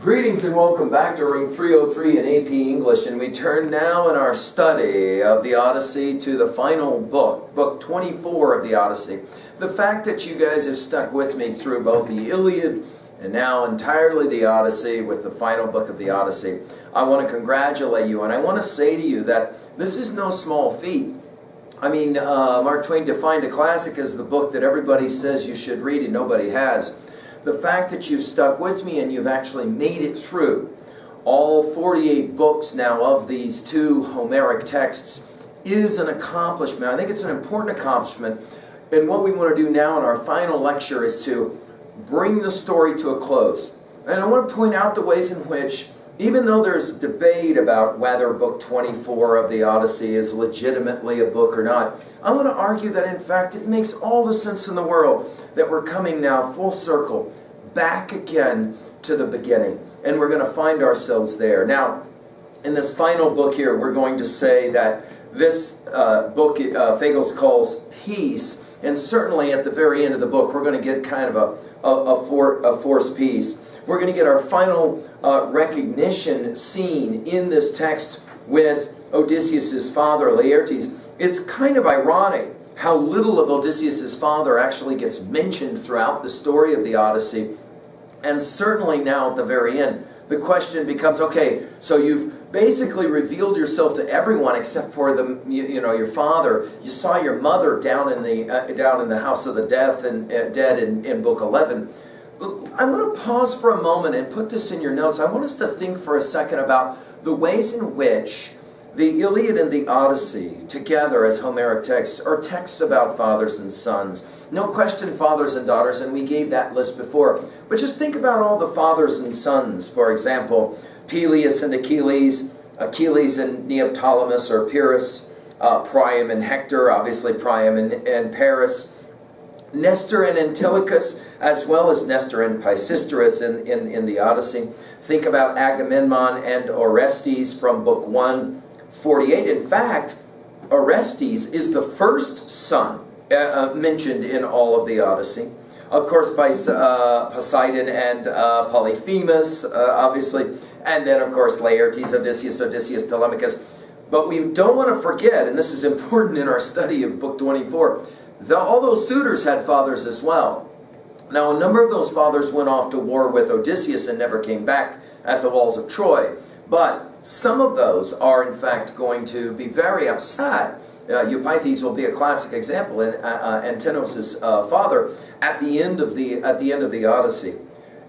Greetings and welcome back to Room 303 in AP English, and we turn now in our study of the Odyssey to the final book, Book 24 of the Odyssey. The fact that you guys have stuck with me through both the Iliad and now entirely the Odyssey with the final book of the Odyssey, I want to congratulate you, and I want to say to you that this is no small feat. I mean, Mark Twain defined a classic as the book that everybody says you should read and nobody has. The fact that you've stuck with me and you've actually made it through all 48 books now of these two Homeric texts is an accomplishment. I think it's an important accomplishment. And what we want to do now in our final lecture is to bring the story to a close. And I want to point out the ways in which, even though there's debate about whether Book 24 of the Odyssey is legitimately a book or not, I want to argue that in fact it makes all the sense in the world that we're coming now full circle back again to the beginning. And we're going to find ourselves there. Now, in this final book here, we're going to say that this book Fagles calls peace, and certainly at the very end of the book we're going to get kind of a forced peace. We're going to get our final recognition scene in this text with Odysseus' father, Laertes. It's kind of ironic how little of Odysseus' father actually gets mentioned throughout the story of the Odyssey. And certainly now at the very end, the question becomes, okay, so you've basically revealed yourself to everyone except for your father. You saw your mother down in the house of the dead in Book 11. I'm going to pause for a moment and put this in your notes. I want us to think for a second about the ways in which the Iliad and the Odyssey together as Homeric texts are texts about fathers and sons. No question fathers and daughters, and we gave that list before. But just think about all the fathers and sons. For example, Peleus and Achilles, Achilles and Neoptolemus or Pyrrhus, Priam and Hector, obviously Priam and Paris, Nestor and Antilochus, as well as Nestor and Pisistratus in the Odyssey. Think about Agamemnon and Orestes from Book 148. In fact, Orestes is the first son mentioned in all of the Odyssey. Of course, Poseidon and Polyphemus, obviously. And then, of course, Laertes, Odysseus, Telemachus. But we don't want to forget, and this is important in our study of Book 24, all those suitors had fathers as well. Now, a number of those fathers went off to war with Odysseus and never came back at the walls of Troy. But some of those are, in fact, going to be very upset. Eupeithes will be a classic example, in Antinos' father, at the end of the Odyssey.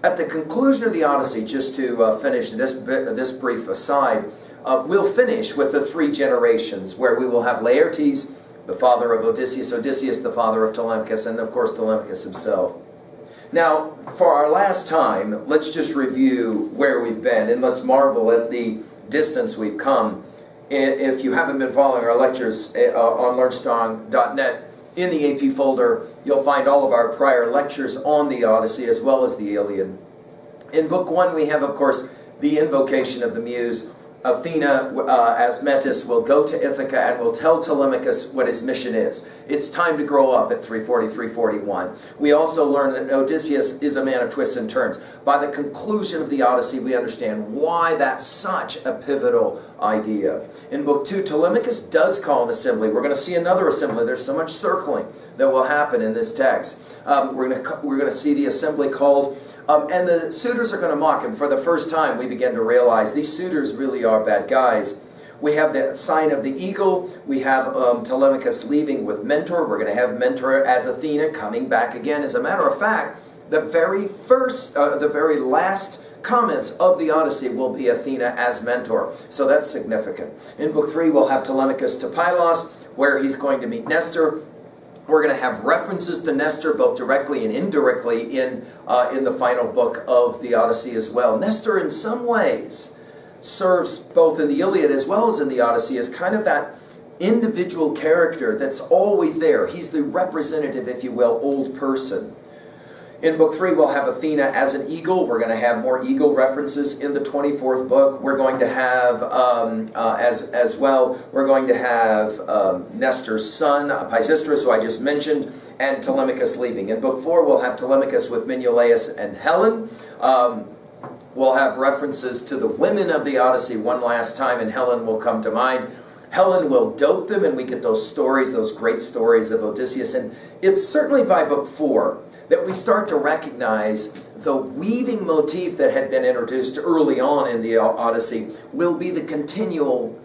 At the conclusion of the Odyssey, just to finish this brief aside, we'll finish with the three generations, where we will have Laertes, the father of Odysseus, Odysseus, the father of Telemachus, and of course Telemachus himself. Now, for our last time, let's just review where we've been, and let's marvel at the distance we've come. If you haven't been following our lectures on LearnStrong.net, in the AP folder, you'll find all of our prior lectures on the Odyssey as well as the Iliad. In Book 1, we have, of course, the invocation of the Muse. Athena, as Metis, will go to Ithaca and will tell Telemachus what his mission is. It's time to grow up at 340, 341. We also learn that Odysseus is a man of twists and turns. By the conclusion of the Odyssey, we understand why that's such a pivotal idea. In Book 2, Telemachus does call an assembly. We're going to see another assembly. There's so much circling that will happen in this text. We're going to see the assembly called, and the suitors are going to mock him. For the first time, we begin to realize these suitors really are bad guys. We have the sign of the eagle. We have Telemachus leaving with Mentor. We're going to have Mentor as Athena coming back again. As a matter of fact, the very last comments of the Odyssey will be Athena as Mentor. So that's significant. In Book 3, we'll have Telemachus to Pylos, where he's going to meet Nestor. We're going to have references to Nestor both directly and indirectly in the final book of the Odyssey as well. Nestor, in some ways, serves both in the Iliad as well as in the Odyssey as kind of that individual character that's always there. He's the representative, if you will, old person. In Book 3, we'll have Athena as an eagle. We're going to have more eagle references in the 24th book. We're going to have, as well, we're going to have Nestor's son, Pisistratus, who I just mentioned, and Telemachus leaving. In Book 4, we'll have Telemachus with Menelaus and Helen. We'll have references to the women of the Odyssey one last time, and Helen will come to mind. Helen will dope them, and we get those stories, those great stories of Odysseus. And it's certainly by book 4 that we start to recognize the weaving motif that had been introduced early on in the Odyssey will be the continual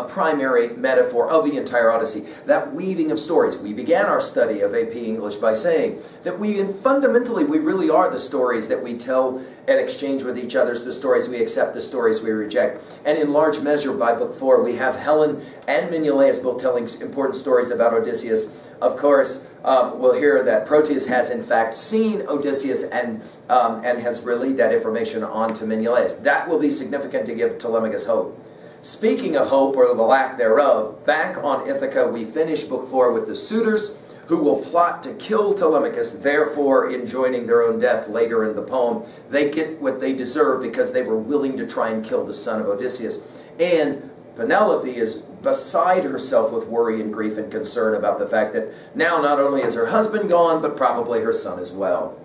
primary metaphor of the entire Odyssey. That weaving of stories. We began our study of AP English by saying that fundamentally we really are the stories that we tell and exchange with each other, the stories we accept, the stories we reject. And in large measure by book 4 we have Helen and Menelaus both telling important stories about Odysseus. Of course, we'll hear that Proteus has in fact seen Odysseus and has relayed that information on to Menelaus. That will be significant to give Telemachus hope. Speaking of hope, or the lack thereof, back on Ithaca we finish book 4 with the suitors who will plot to kill Telemachus, therefore enjoining their own death later in the poem. They get what they deserve because they were willing to try and kill the son of Odysseus. And Penelope is beside herself with worry and grief and concern about the fact that now not only is her husband gone, but probably her son as well.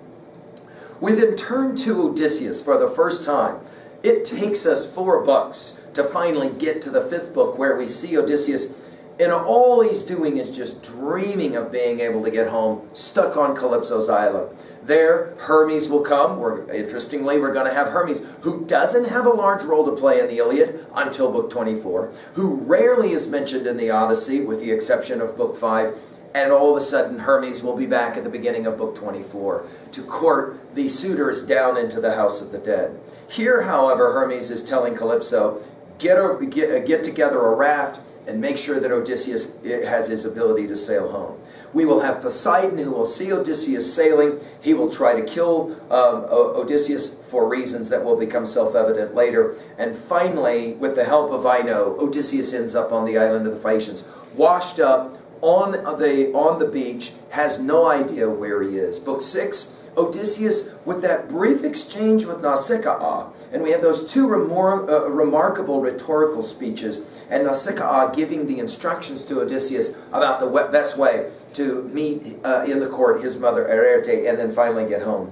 We then turn to Odysseus for the first time. It takes us 4 books to finally get to the 5th book where we see Odysseus, and all he's doing is just dreaming of being able to get home, stuck on Calypso's island. There, Hermes will come. Interestingly, we're going to have Hermes, who doesn't have a large role to play in the Iliad until book 24, who rarely is mentioned in the Odyssey, with the exception of book 5, and all of a sudden Hermes will be back at the beginning of book 24 to court the suitors down into the house of the dead. Here, however, Hermes is telling Calypso, get together a raft and make sure that Odysseus has his ability to sail home. We will have Poseidon, who will see Odysseus sailing. He will try to kill Odysseus for reasons that will become self-evident later. And finally, with the help of Ino, Odysseus ends up on the island of the Phaeacians, washed up on the beach, has no idea where he is. Book 6, Odysseus, with that brief exchange with Nausicaa, and we have those 2 remarkable rhetorical speeches, and Nausicaa giving the instructions to Odysseus about the best way to meet in the court his mother Arete, and then finally get home.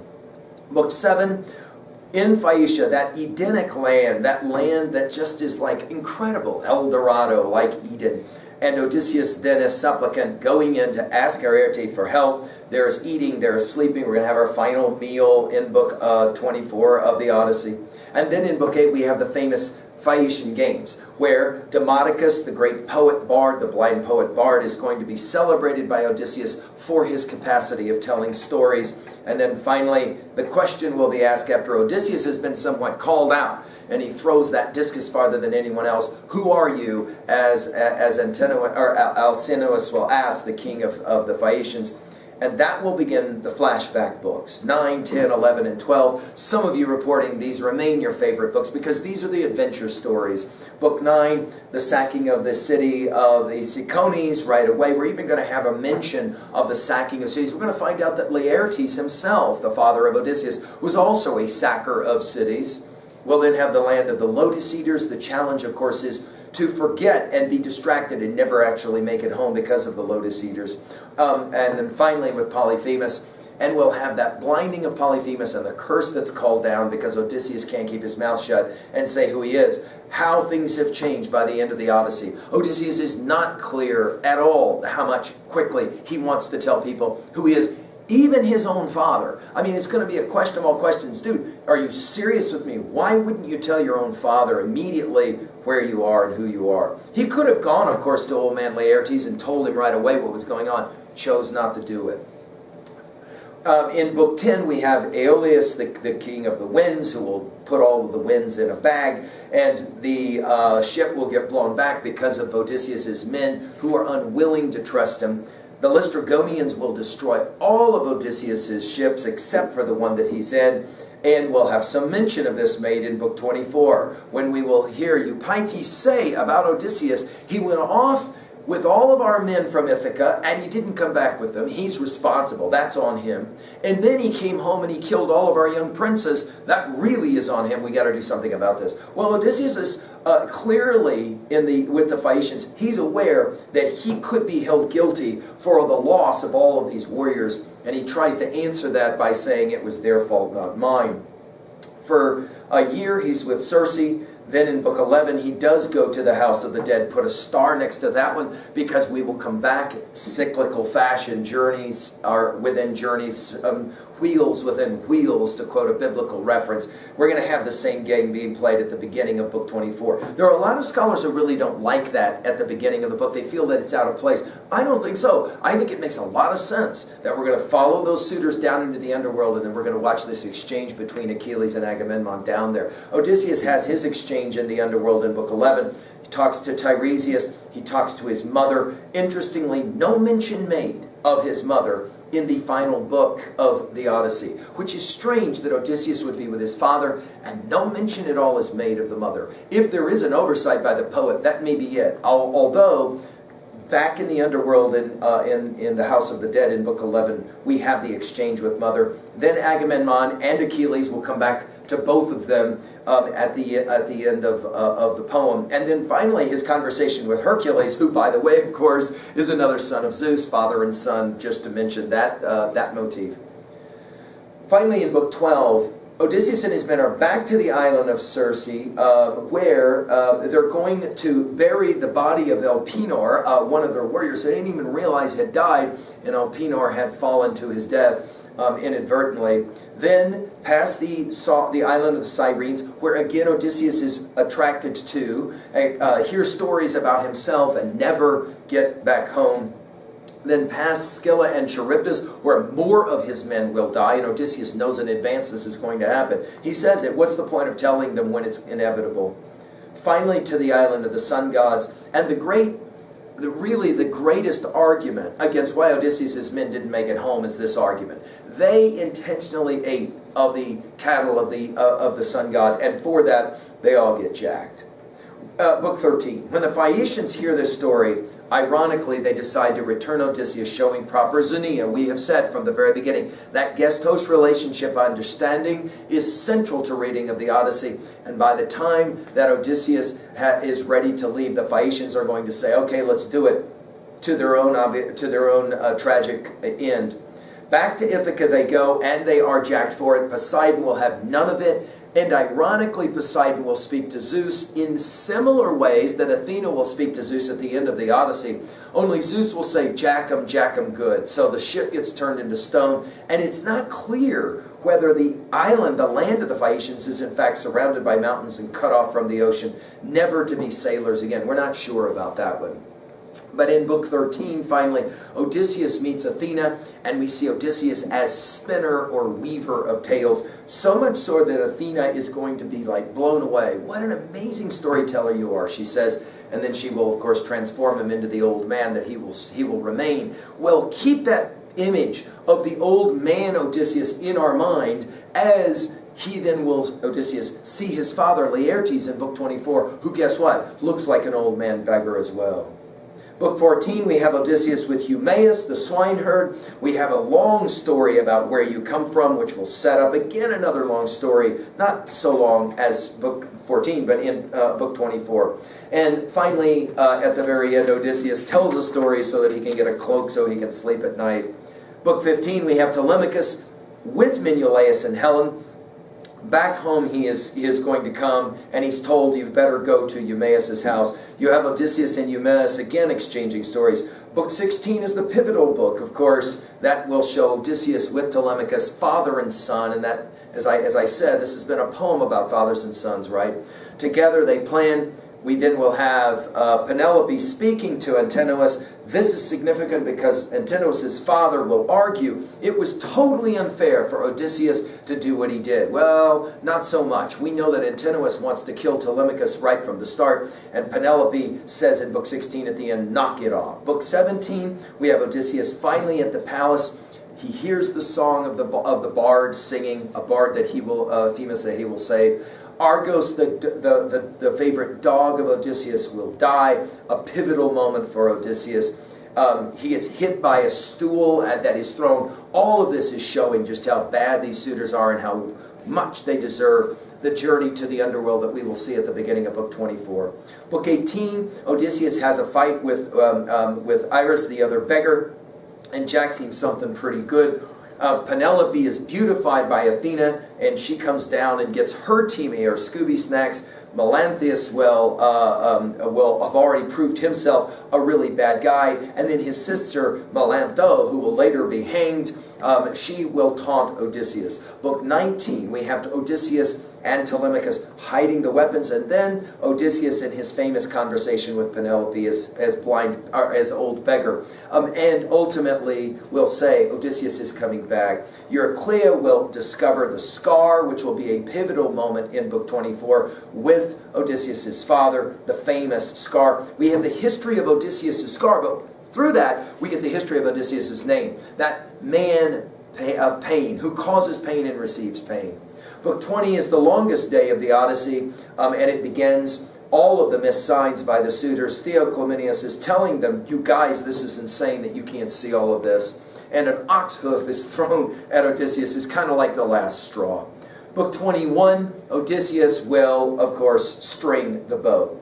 Book 7, in Phaeacia, that Edenic land, that land that just is like incredible, El Dorado, like Eden. And Odysseus then as supplicant going in to ask Arete for help. There is eating, there is sleeping. We're going to have our final meal in book 24 of the Odyssey. And then in book 8 we have the famous Phaeacian Games, where Demodocus, the great poet bard, the blind poet bard, is going to be celebrated by Odysseus for his capacity of telling stories. And then finally, the question will be asked after Odysseus has been somewhat called out, and he throws that discus farther than anyone else. Who are you? As Alcinous will ask the king of the Phaeacians. And that will begin the flashback books, 9, 10, 11, and 12. Some of you reporting these remain your favorite books because these are the adventure stories. Book 9, the sacking of the city of the Cicones right away. We're even going to have a mention of the sacking of cities. We're going to find out that Laertes himself, the father of Odysseus, was also a sacker of cities. We'll then have the land of the Lotus Eaters. The challenge, of course, is to forget and be distracted and never actually make it home because of the Lotus Eaters. And then finally with Polyphemus, and we'll have that blinding of Polyphemus and the curse that's called down because Odysseus can't keep his mouth shut and say who he is. How things have changed by the end of the Odyssey. Odysseus is not clear at all how much quickly he wants to tell people who he is. Even his own father. I mean, it's going to be a question of all questions. Dude, are you serious with me? Why wouldn't you tell your own father immediately where you are and who you are? He could have gone, of course, to old man Laertes and told him right away what was going on. Chose not to do it. In book 10, we have Aeolus, the king of the winds, who will put all of the winds in a bag, and the ship will get blown back because of Odysseus' men who are unwilling to trust him. The Laestrygonians will destroy all of Odysseus' ships except for the one that he's in, and we'll have some mention of this made in book 24, when we will hear Eupeithes say about Odysseus, he went off with all of our men from Ithaca, and he didn't come back with them. He's responsible. That's on him. And then he came home and he killed all of our young princes. That really is on him. We got to do something about this. Well, Odysseus is clearly with the Phaeacians. He's aware that he could be held guilty for the loss of all of these warriors, and he tries to answer that by saying it was their fault, not mine. For a year he's with Circe. Then in book 11 he does go to the house of the dead. Put a star next to that one because we will come back cyclical fashion. Journeys are within journeys, wheels within wheels, to quote a biblical reference. We're going to have the same game being played at the beginning of book 24. There are a lot of scholars who really don't like that at the beginning of the book. They feel that it's out of place. I don't think so. I think it makes a lot of sense that we're going to follow those suitors down into the underworld, and then we're going to watch this exchange between Achilles and Agamemnon down there. Odysseus has his exchange in the underworld in book 11. He talks to Tiresias. He talks to his mother. Interestingly, no mention made of his mother in the final book of the Odyssey, which is strange that Odysseus would be with his father, and no mention at all is made of the mother. If there is an oversight by the poet, that may be it. Although, back in the underworld in the House of the Dead in book 11, we have the exchange with mother. Then Agamemnon and Achilles will come back to both of them at the end of the poem. And then finally his conversation with Hercules, who, by the way, of course, is another son of Zeus, father and son, just to mention that motif. Finally, in book 12, Odysseus and his men are back to the island of Circe, where they're going to bury the body of Elpenor, one of their warriors who they didn't even realize had died, and Elpenor had fallen to his death inadvertently. Then past the island of the Sirens, where again Odysseus is attracted to, hear stories about himself and never get back home. Then past Scylla and Charybdis, where more of his men will die, and Odysseus knows in advance this is going to happen. He says it. What's the point of telling them when it's inevitable? Finally, to the island of the sun gods, and really the greatest argument against why Odysseus' men didn't make it home is this argument. They intentionally ate of the cattle of the sun god, and for that they all get jacked. Book 13. When the Phaeacians hear this story, ironically, they decide to return Odysseus, showing proper Xenia. We have said from the very beginning that guest-host relationship understanding is central to reading of the Odyssey. And by the time that Odysseus is ready to leave, the Phaeacians are going to say, okay, let's do it, to their own tragic end. Back to Ithaca they go, and they are jacked for it. Poseidon will have none of it. And ironically, Poseidon will speak to Zeus in similar ways that Athena will speak to Zeus at the end of the Odyssey. Only Zeus will say, jack 'em good. So the ship gets turned into stone, and it's not clear whether the island, the land of the Phaeacians, is in fact surrounded by mountains and cut off from the ocean, never to be sailors again. We're not sure about that one. But in book 13, finally, Odysseus meets Athena, and we see Odysseus as spinner or weaver of tales, so much so that Athena is going to be like blown away. What an amazing storyteller you are, she says, and then she will, of course, transform him into the old man that he will remain. Well, keep that image of the old man Odysseus in our mind as he then will, Odysseus, see his father Laertes in book 24, who, guess what, looks like an old man beggar as well. Book 14, we have Odysseus with Eumaeus, the swineherd. We have a long story about where you come from, which will set up, again, another long story, not so long as book 14, but in book 24. And finally, at the very end, Odysseus tells a story so that he can get a cloak so he can sleep at night. Book 15, we have Telemachus with Menelaus and Helen. Back home he is going to come, and he's told, you better go to Eumaeus' house. You have Odysseus and Eumaeus again exchanging stories. Book 16 is the pivotal book, of course. That will show Odysseus with Telemachus, father and son, and that, as I said, this has been a poem about fathers and sons, right? Together they plan. We then will have Penelope speaking to Antinous. This is significant because Antinous' father will argue it was totally unfair for Odysseus to do what he did. Well, not so much. We know that Antinous wants to kill Telemachus right from the start, and Penelope says in book 16 at the end, knock it off. Book 17, we have Odysseus finally at the palace. He hears the song of the bard singing, a bard that he will, Themis that he will save. Argos, the favorite dog of Odysseus, will die. A pivotal moment for Odysseus. He gets hit by a stool that is thrown. All of this is showing just how bad these suitors are and how much they deserve the journey to the underworld that we will see at the beginning of book 24. Book 18, Odysseus has a fight with Iris, the other beggar, and jacks him something pretty good. Penelope is beautified by Athena. and she comes down and gets her teammate, or Scooby Snacks. Melanthius will have already proved himself a really bad guy, and then his sister Melantho, who will later be hanged, she will taunt Odysseus. Book 19, we have Odysseus and Telemachus hiding the weapons, and then Odysseus in his famous conversation with Penelope as old beggar, and ultimately will say Odysseus is coming back. Euryclea will discover the scar, which will be a pivotal moment in book 24 with Odysseus' father, the famous scar. We have the history of Odysseus' scar, but through that we get the history of Odysseus' name, that man of pain, who causes pain and receives pain. Book 20 is the longest day of the Odyssey, and it begins all of the missed signs by the suitors. Theoclymenus is telling them, you guys, this is insane that you can't see all of this. And an ox hoof is thrown at Odysseus. It's kind of like the last straw. Book 21, Odysseus will, of course, string the boat.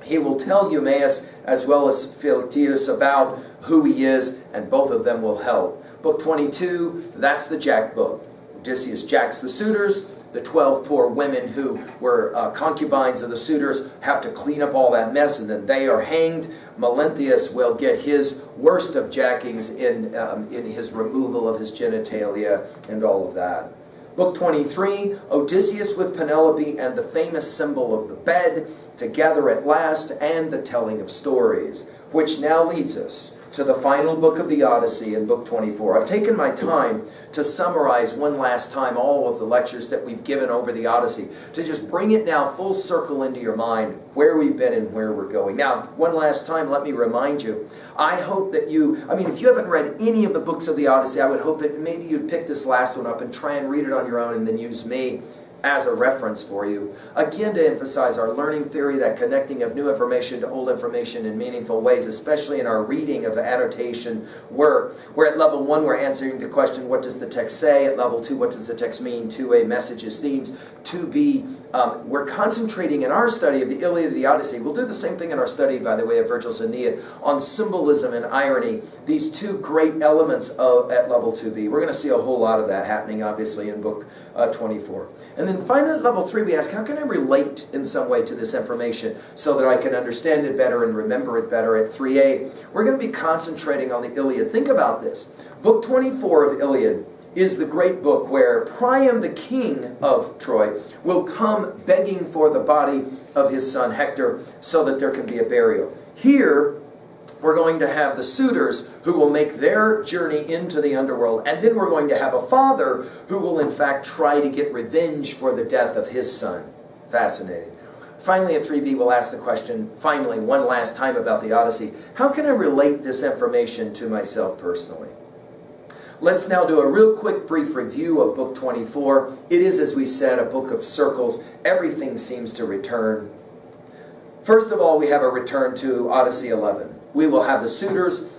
He will tell Eumaeus as well as Philoctetus about who he is, and both of them will help. Book 22, that's the Jack book. Odysseus jacks the suitors. The 12 poor women who were concubines of the suitors have to clean up all that mess, and then they are hanged. Melanthius will get his worst of jackings in his removal of his genitalia and all of that. Book 23, Odysseus with Penelope and the famous symbol of the bed together at last, and the telling of stories, which now leads us to the final book of the Odyssey in book 24. I've taken my time to summarize one last time all of the lectures that we've given over the Odyssey, to just bring it now full circle into your mind, where we've been and where we're going. Now, one last time, let me remind you, I hope that if you haven't read any of the books of the Odyssey, I would hope that maybe you'd pick this last one up and try and read it on your own, and then use me as a reference for you. Again, to emphasize our learning theory, that connecting of new information to old information in meaningful ways, especially in our reading of annotation work. We're at level 1, we're answering the question, what does the text say? At level 2, what does the text mean? 2A, messages, themes. 2B, we're concentrating in our study of the Iliad and the Odyssey. We'll do the same thing in our study, by the way, of Virgil's Aeneid, on symbolism and irony, these two great elements at level 2B. We're going to see a whole lot of that happening, obviously, in book 24. And then finally, at level 3, we ask, how can I relate in some way to this information so that I can understand it better and remember it better? At 3A, we're going to be concentrating on the Iliad. Think about this. Book 24 of Iliad is the great book where Priam, the king of Troy, will come begging for the body of his son Hector so that there can be a burial. Here, we're going to have the suitors who will make their journey into the underworld, and then we're going to have a father who will in fact try to get revenge for the death of his son. Fascinating. Finally, at 3B, we'll ask the question, finally, one last time about the Odyssey, how can I relate this information to myself personally? Let's now do a real quick brief review of book 24. It is, as we said, a book of circles. Everything seems to return. First of all, we have a return to Odyssey 11. We will have the suitors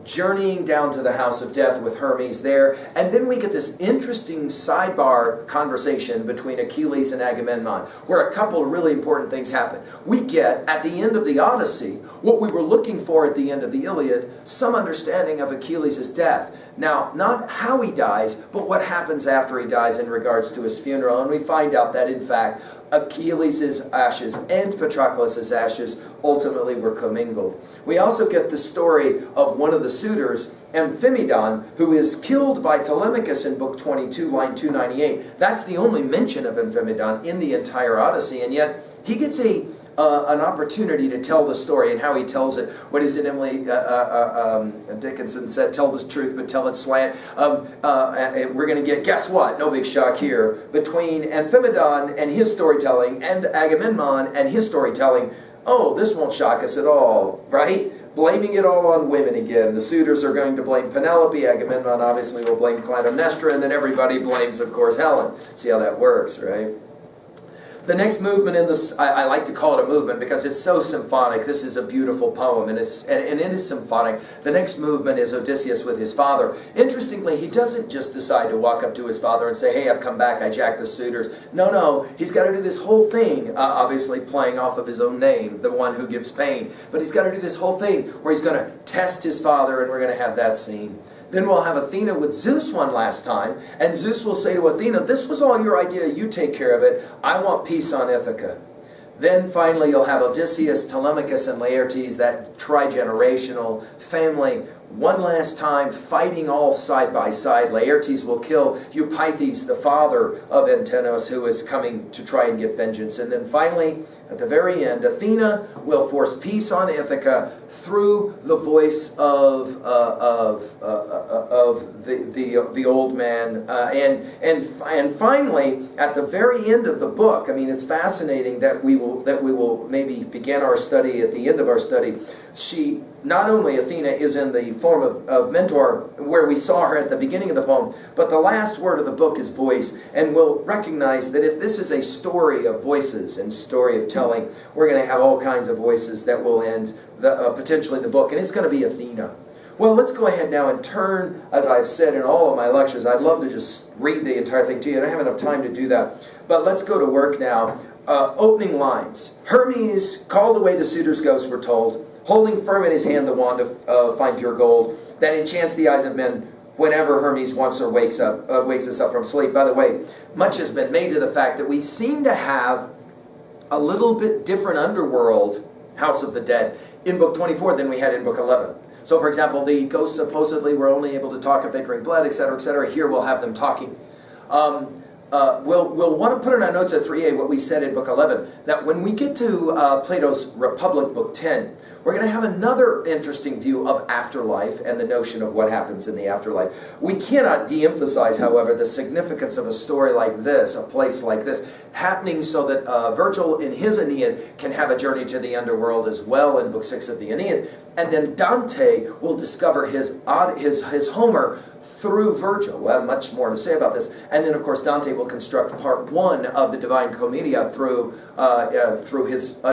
journeying down to the house of death with Hermes there, and then we get this interesting sidebar conversation between Achilles and Agamemnon, where a couple of really important things happen. We get, at the end of the Odyssey, what we were looking for at the end of the Iliad, some understanding of Achilles' death. Now, not how he dies, but what happens after he dies in regards to his funeral, and we find out that, in fact, Achilles' ashes and Patroclus' ashes ultimately were commingled. We also get the story of one of the suitors, Amphimedon, who is killed by Telemachus in book 22, line 298. That's the only mention of Amphimedon in the entire Odyssey, and yet he gets an opportunity to tell the story, and how he tells it. What is it, Emily Dickinson said, tell the truth but tell it slant. We're going to get, guess what, no big shock here, between Amphimedon and his storytelling and Agamemnon and his storytelling. Oh, this won't shock us at all, right? Blaming it all on women again. The suitors are going to blame Penelope. Agamemnon obviously will blame Clytemnestra, and then everybody blames, of course, Helen. See how that works, right? The next movement in this, I like to call it a movement because it's so symphonic. This is a beautiful poem, and it is symphonic. The next movement is Odysseus with his father. Interestingly, he doesn't just decide to walk up to his father and say, hey, I've come back, I jacked the suitors. No, he's got to do this whole thing, obviously playing off of his own name, the one who gives pain. But he's got to do this whole thing where he's going to test his father, and we're going to have that scene. Then we'll have Athena with Zeus one last time, and Zeus will say to Athena, this was all your idea, you take care of it, I want peace on Ithaca. Then finally you'll have Odysseus, Telemachus, and Laertes, that trigenerational family, one last time fighting all side by side. Laertes will kill Eupeithes, the father of Antenos, who is coming to try and get vengeance. And then finally, at the very end, Athena will force peace on Ithaca through the voice of the old man. And finally, at the very end of the book, I mean, it's fascinating that we will maybe begin our study at the end of our study. She, not only Athena, is in the form of mentor, where we saw her at the beginning of the poem, but the last word of the book is voice. And we'll recognize that if this is a story of voices and story of telling, we're going to have all kinds of voices that will end potentially the book, and it's going to be Athena. Well, let's go ahead now and turn, as I've said in all of my lectures. I'd love to just read the entire thing to you, and I don't have enough time to do that. But let's go to work now. Opening lines. Hermes called away the suitor's ghost, we're told, holding firm in his hand the wand of fine pure gold that enchants the eyes of men whenever Hermes wants or wakes us up from sleep. By the way, much has been made of the fact that we seem to have a little bit different underworld, House of the Dead, in Book 24 than we had in Book 11. So, for example, the ghosts supposedly were only able to talk if they drink blood, etc., etc. Here we'll have them talking. We'll want to put in our notes at 3a what we said in Book 11, that when we get to Plato's Republic, Book 10, we're going to have another interesting view of afterlife and the notion of what happens in the afterlife. We cannot de-emphasize, however, the significance of a story like this, a place like this, happening so that Virgil in his Aeneid can have a journey to the underworld as well in Book 6 of the Aeneid. And then Dante will discover his Homer through Virgil. We'll have much more to say about this. And then, of course, Dante will construct part 1 of the Divine Commedia through his